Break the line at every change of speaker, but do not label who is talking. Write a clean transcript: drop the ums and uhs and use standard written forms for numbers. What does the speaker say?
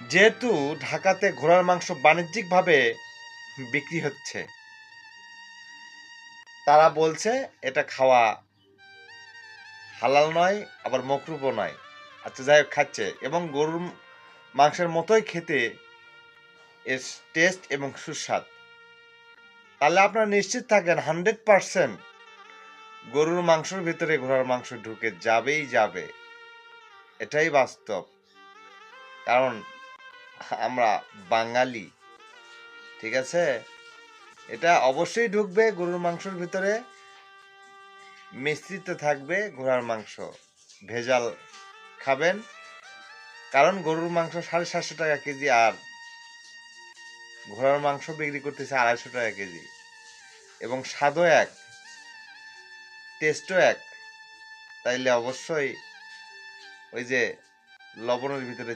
যেহেতু ঢাকাতে ঘোড়ার মাংস বাণিজ্যিকভাবে বিক্রি হচ্ছে, তারা বলছে এটা খাওয়া হালাল নয়, আবার মকরুহও নয়। আচ্ছা, যাই হোক, খাচ্ছে এবং গরুর মাংসের মতোই খেতে এর টেস্ট এবং সুস্বাদ। তাহলে আপনারা নিশ্চিত থাকেন 100% গরুর মাংসের ভিতরে ঘোড়ার মাংস ঢুকে যাবেই যাবে। এটাই বাস্তব। কারণ আমরা বাঙালি, ঠিক আছে? এটা অবশ্যই ঢুকবে গরুর মাংসের ভিতরে, মিশ্রিত থাকবে ঘোড়ার মাংস। ভেজাল খাবেন, কারণ গরুর মাংস 750 টাকা কেজি, আর ঘোড়ার মাংস বিক্রি করতেছে 250 টাকা কেজি। এবং স্বাদও এক, টেস্টও এক। তাইলে অবশ্যই ওই যে লবণের ভিতরে